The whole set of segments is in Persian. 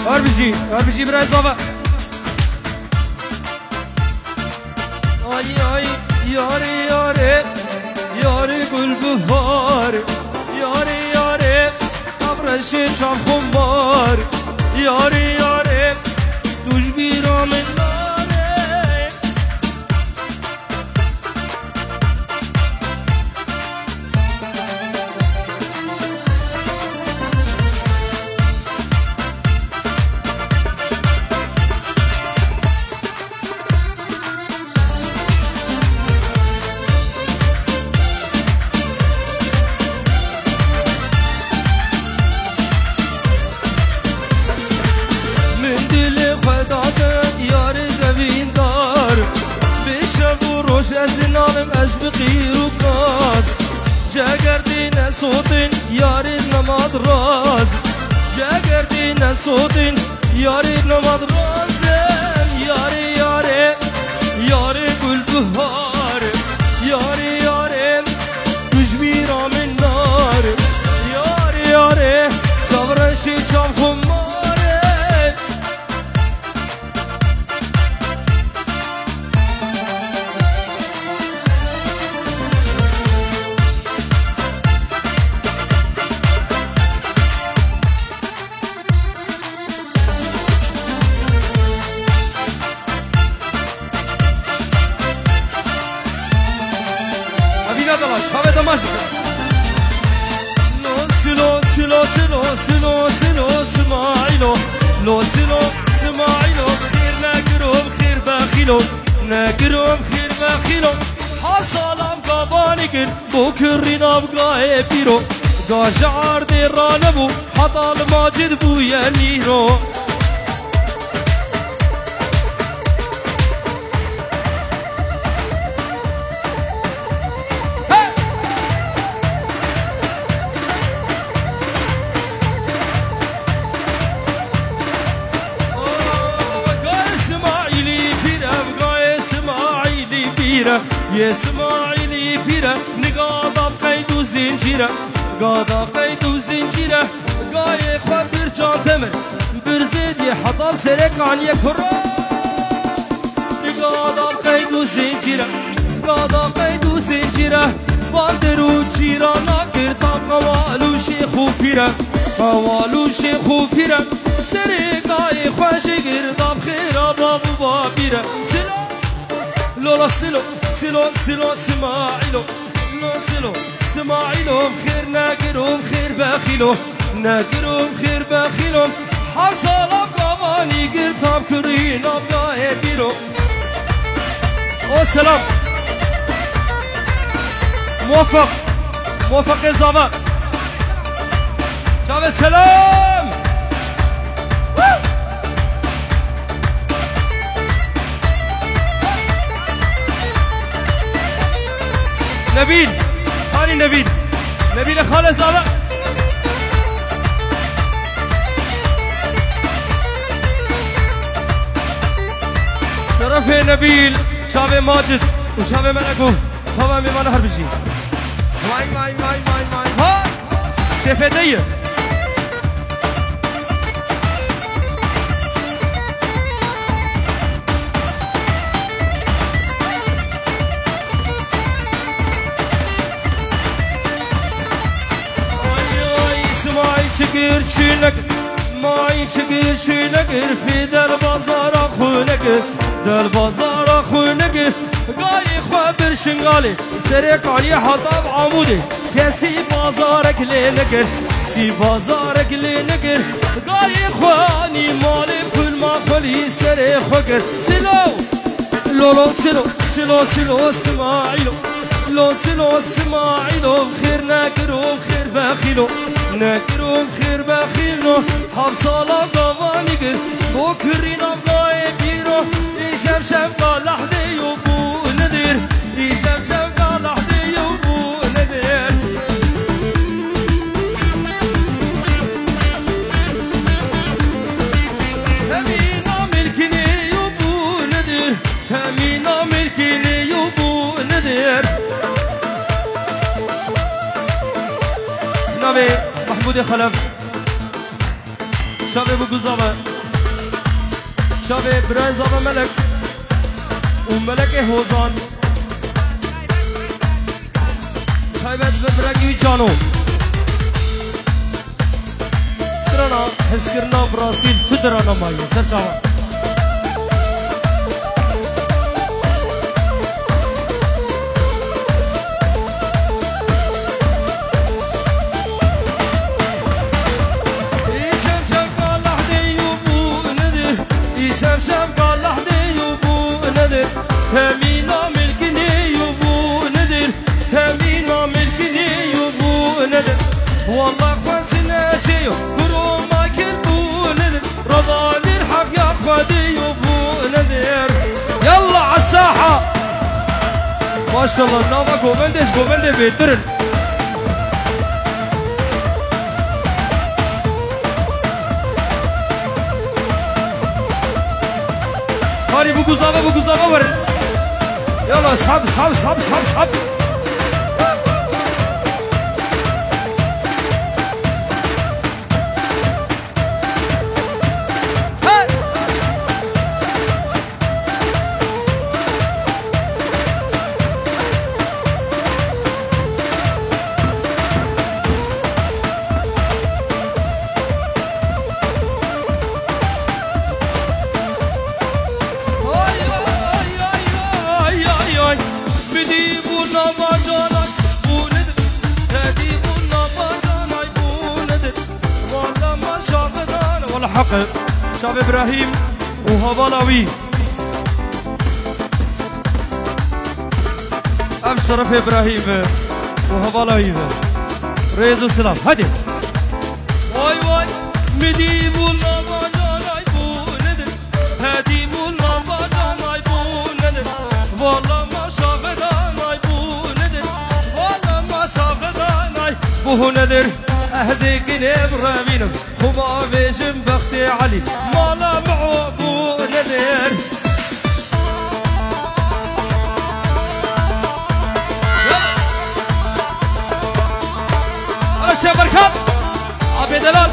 Harbici biraz hava. Ay ay yare yare yare gül bahar yare yare abraşı çam kumbar yare yare tuj bir amin nare صوتين يارينا مدراز جاكردين صوتين يارينا مدراز ياري ياري ياري كل بهار ياري ياري تجبيرا من نار ياري ياري جبرشي جام خماري لو سلو سلو سلو سلو سماعيلو لو سلو سماعيلو خير ناكرهم خير باخيلو ناكرهم خير باخيلو حصل أبقى كن بكرين أبقى بيرو قاجعر دي رانبو حطى الماجد بو يليرو يا اسماعيلي فيرا نقاضى بقيد وزنجيرة قاضى قيد وزنجيرة قاي خبر جان تمر برزيدي حضر سرك عن يكرا نقاضى بقيد وزنجيرة قاضى قيد وزنجيرة باندرو جيرانا كرتام قوالو شيخو فيرا قوالو شيخو فيرا سرك قاي خوشي قردام خيرا بابو بابيرا سلام لولا سلو سلو سلو سماعيلو لو سلو سماعيلو خير ناكرهم خير باخيلو ناكرهم خير باخيلو حصل قواني قرطاب كرين أبقى بيرو او سلام موفق موفق إضافة شاف السلام نبيل هاني نبيل نبيل خالص هذا شرف نبيل شاف ماجد وشاف ملكو هوا ميمان هربجي ماي ماي ماي ماي ماي ها شاف هديه شكر شنك ماي شكر شنك في در بازار خونك در بازار خونك قاي خبر شنغالي سريك علي حطب عمودي كسي بازارك لينكر سي بازارك لينكر قاي خواني مالي كل ما خلي سري خكر سلو لولو سلو سلو سلو سماعيلو لو سلو سماعيلو خير ناكرو خير باخيلو نكرم خير بخيرو حفصالا قواني قر بكرين أبقى بيرو إيشام شفقا لحظة يوبو ندير إيشام شفقا لحظة يوبو ندير تمينا ملكني يوبو ندير تمينا ملكني يوبو ندير نبي محمود خلف شباب قزامة شابي براز أبا ملك وملك هوزان خيبت ببرقي جانو سترنا حسكرنا براسيل تدرانا ماي سرچاوا شمشم قال لحدي يبو ندر همينا ملكني يبو ندر همينا ملكني يبو ندر والله خواسنا شيء كروما كلبو ندر رضاني الحق يا خدي يبو ندر يلا عالساحة ما شاء الله نافا قومندش بيترن هاري بوكوزافا ورن يلا اسحب حق شاب إبراهيم وهبلاوي أبشرف إبراهيم وهبلاوي ريز السلام هدي واي مديبونا ما جانا يبوندر هديبونا ما جانا يبوندر والله ما شافنا يبوندر والله ما شافنا يبوندر أهزيك نبرمينم وما بيجم بختي علي مالا معبو ندير أشياء بركات عبي دلال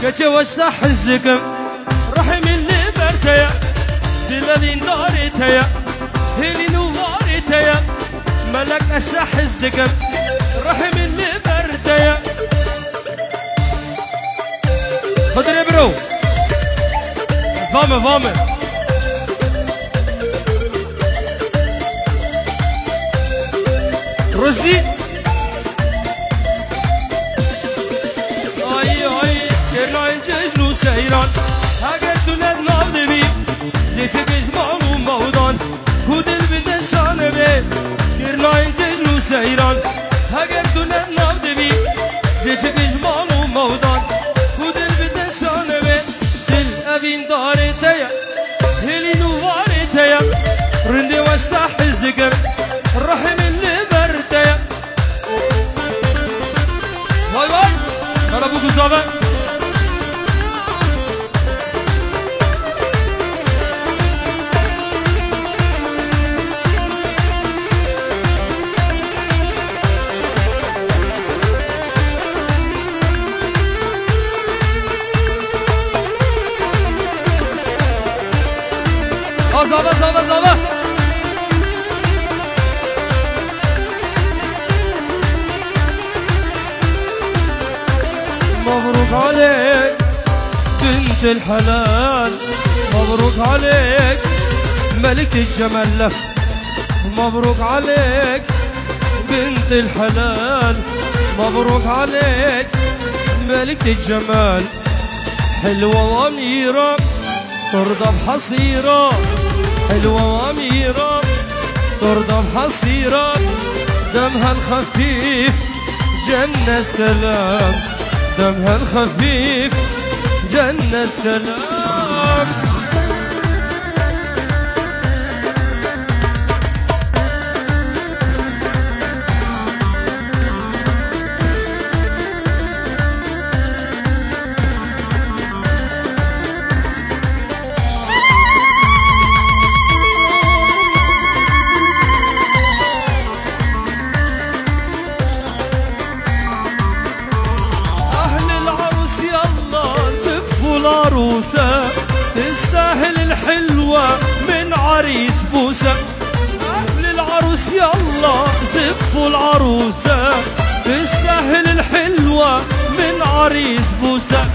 كجوشنا حزقم رحم اللي برتيا دلالين دارتيا هلي نوارتيا ملك أشنا حزقم رحم اللي برتيا خدري برو فامي رشدي كرناين ججلو سيران هاگر دولت ناو دبی جيشه گجمان و مودان کودل بدشان بی كرناين ججلو سيران هاگر دولت ناو دبی جيشه گجمان و مودان کودل بدشان بی دل اوین داره تیا هلی نواره تیا رنده وشتا حزدگر رحم اللي برتیا وای کارا بو گزاوه زابا مبروك عليك بنت الحلال مبروك عليك ملك الجمال لف مبروك عليك بنت الحلال مبروك عليك ملك الجمال حلوة وأميرة ترضى بحصيرة حلوة وأميرة ترضى بحصيرة دمها الخفيف جنة السلام دمها الخفيف جنة السلام العروسة تستاهل الحلوة من عريس بوسة أهل العروس يلا زفوا العروسة تستاهل الحلوة من عريس بوسة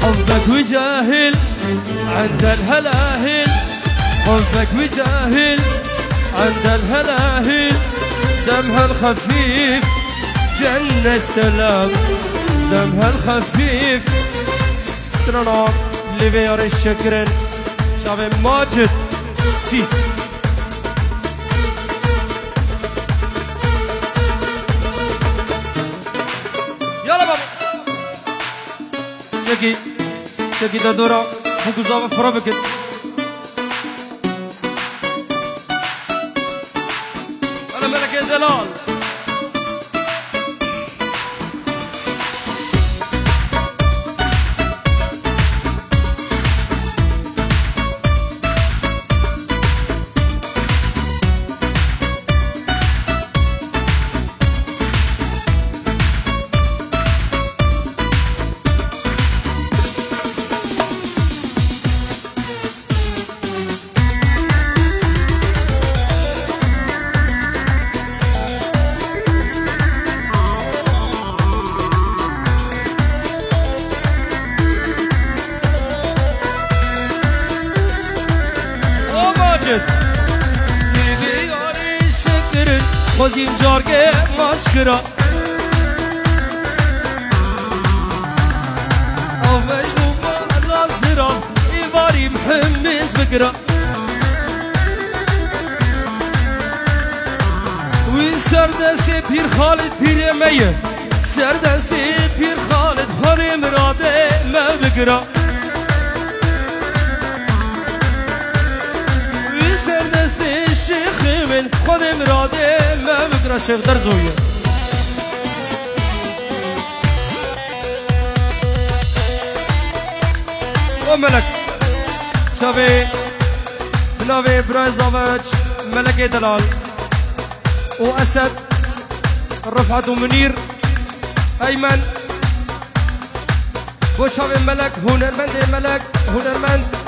حبك وجاهل عند الهلاهل حبك وجاهل عند الهلاهل دمها الخفيف جنة السلام دمها الخفيف سترنا ليفيار الشكرن شاف ماجد سي يلا بابا شكي دا دورا بوكوزا فرابكت انا ملك دلال لبياري شكر خوزيم جارجي مشكرة أو مجنوبة ناصرة إيباري محمس بكرة وسردسي بير خالد بير مية سردسي بير خالد خالي مرادي ما بكرة سردسي الشيخ من خود مرادي ما بكرة شيخ درزوية وملك شافي بنافي برايزافيتش ملكي دلال وأسد رفعت منير أيمن وشافي ملك هنرمند ملك هنرمند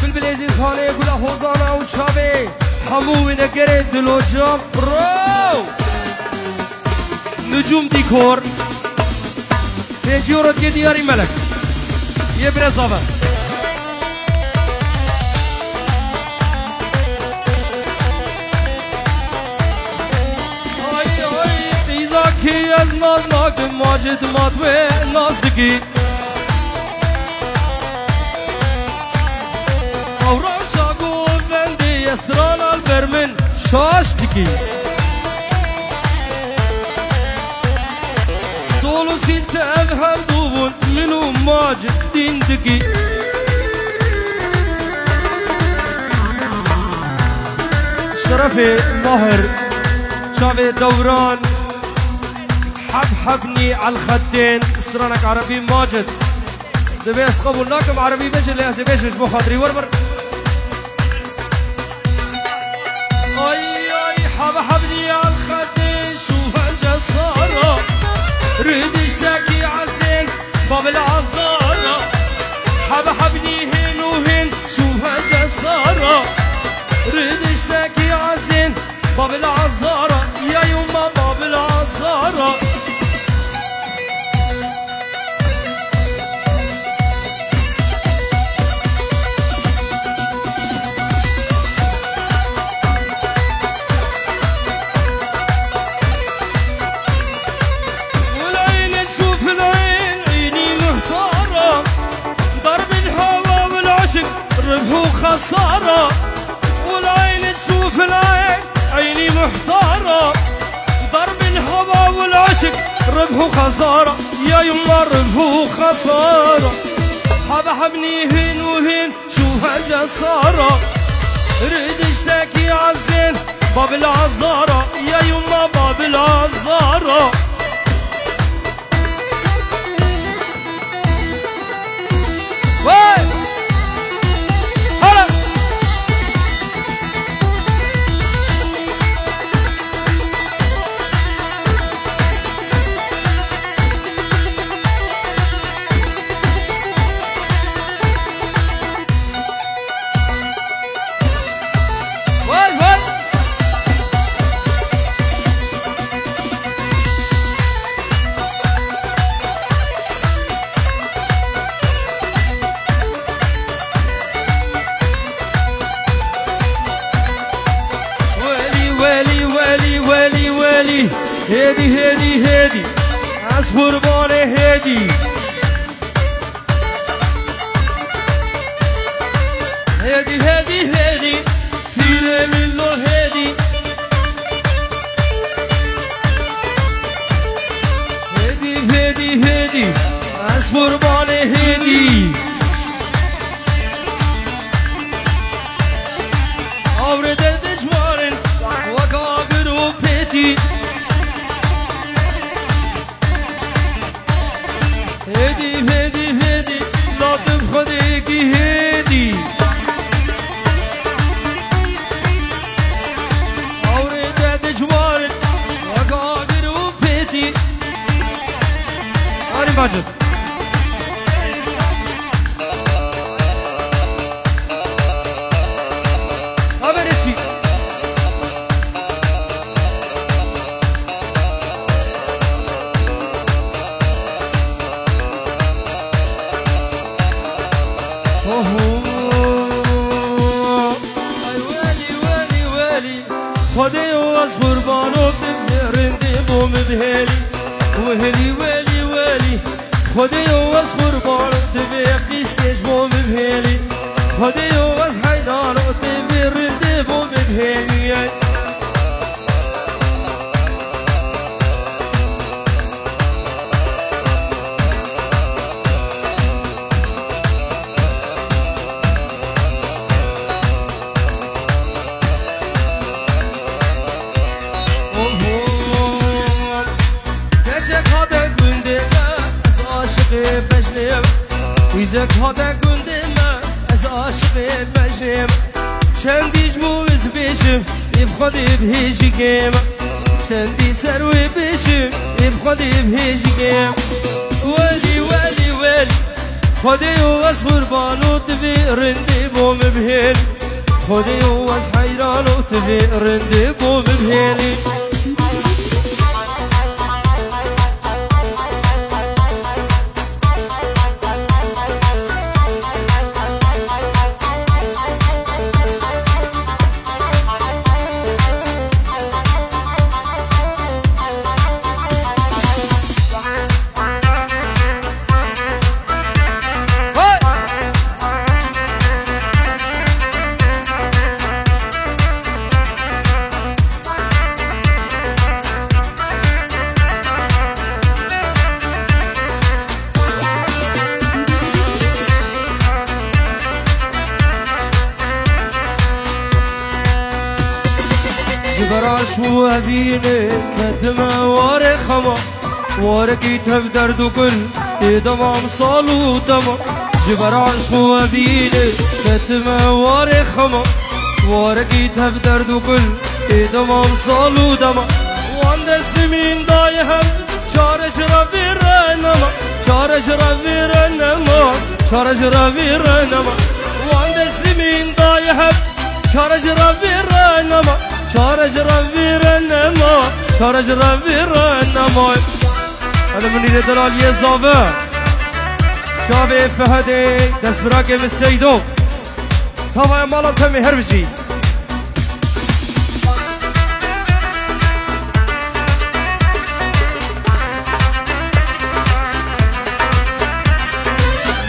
بالبليزي خانه كل حوزانا وشابي حمو نكره دلو جام برو نجوم ديكور تيجيورت دياري ملك يبرز صافا هاي هاي تيزاكي از ناز ناكم ماجد ماتوي نازدكي أوراشا قوفندي يسران البرمن شاشتكي سولو سيلت أفهم دوبون منو ماجد ديندكي شرفي ماهر شافي دوران حبني على الخدين سرانك عربي ماجد دبيس قبولناكم عربي بيش اللي هسي بيش مش بخاطري وربر حبني على الخدين شوفها جسارة ردش زكي عزين باب العزارة حبني هن وهن شوفها جسارة ردش زكي عزين باب العزارة يا يما باب العزارة خسارة شوف العين عيني محتارة ضرب الهوى والعشق ربح وخسارة يا يما ربح وخسارة حبني هين وهين شوها جسارة ريد اشتكي عالزين باب العزارة يا يما باب العزارة هادي اصبر بالي هادي هيرة من له هادي اصبر بالي هادي اورد الدجوارن وقابر وبيتي هادي لا تبخديكي هادي اورد الدجوارن وقابر وبيتي هاني ماجد خدي واصبر بانو تبرندي بوم بهالي وهلي خدي واصبر بانو تبقيس كيش بوم بهالي خدي واص حيدان تبرندي بوم بهالي ويزك هذا قندمة از عاشق بشم شنديج موز بشم يبخدي بهيج قيم شندي سروي بشم يبخدي بهيج قيم ولي خدي واصبر بانو تبي رندي بوم بهيل خدي واص حيرانو تبي رندي بوم بهيلي جبراش وابيني كتما واري خما واركي تفدر دو كل دمام صالو دما جبراش وابيني كتما واري خما واركي تفدر دو كل دمام صالو دما وان دست من دايهم شارش ربي رنما شارش ربي رنما وان دست من دايهم شارش ربي رنما شارج ربي رنما هذا من يد دلال يزافه شابي فهدي دست براكي من السيدو طبعا مالا تمي هربشي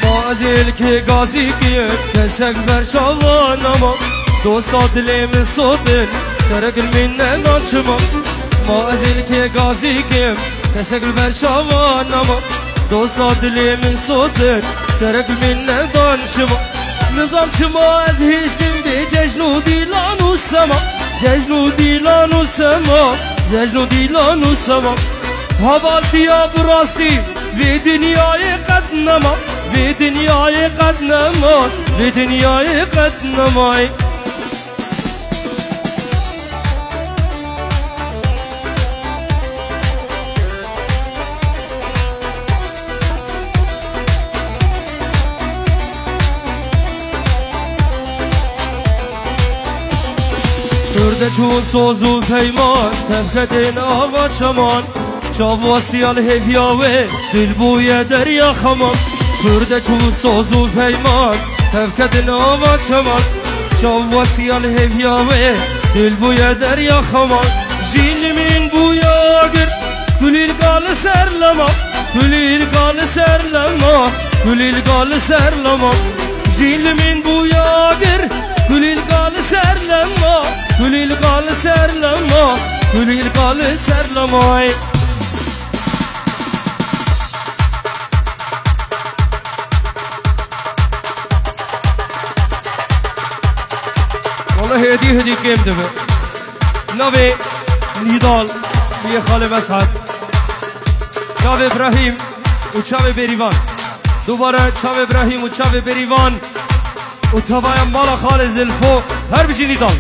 ما ازيل كي غازي كي كسك برشاوانما دوستا دلی من صوتن سرقل من نانشما ما ازل که غازی کم تسقل برشاوان نما دوستا دلی من صوتن سرقل من نانشما نظام شما از هیچ کم دی جشن و دیلان و سما جشن و دیلان و سما جشن و دیلان و سما حوال دیا براستی وی دنیای قد نما وی دنیای قد نما وی دنیای قد نمای کرده چون سوز و پیمان تفکدین آوا چمان چاواسیال هفیاوه دل بوی دریا خمان کرده چون سوز و پیمان تفکدین آوا چمان چاواسیال هفیاوه دل بوی دریا خمان جیل من بویا گر گلیل گال سرلما گلیل گال سرلما گلیل گال سرلما جیل من بویا گر گلیل گال سرلما گلیل گال سرلما گلیل گال سرلما والله هدي كيم دبه نبي نيدال بيه خاله مسعد چاو ابراهيم و چاو بریوان دوباره چاو ابراهيم و چاو بریوان و تبایم مالا خاله زلفو هر بشی نيدال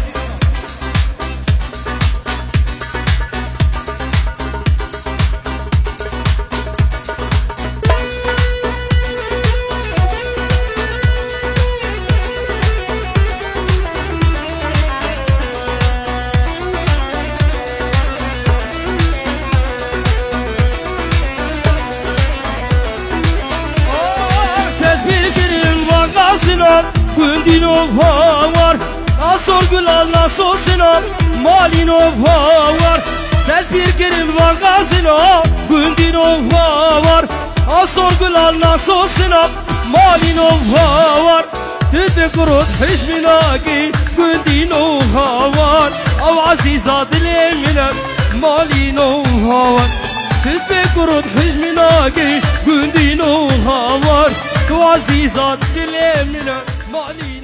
Gündino var, asol gülal nasıl sinan, malino var. Tezbir girim var gazino, gündino var, asol gülal nasıl sinan, malino var. Tüte kurut hişminaki, gündino var, av azizat lemine, malino var. Tüte kurut hişminaki, gündino var, av azizat lemine. Money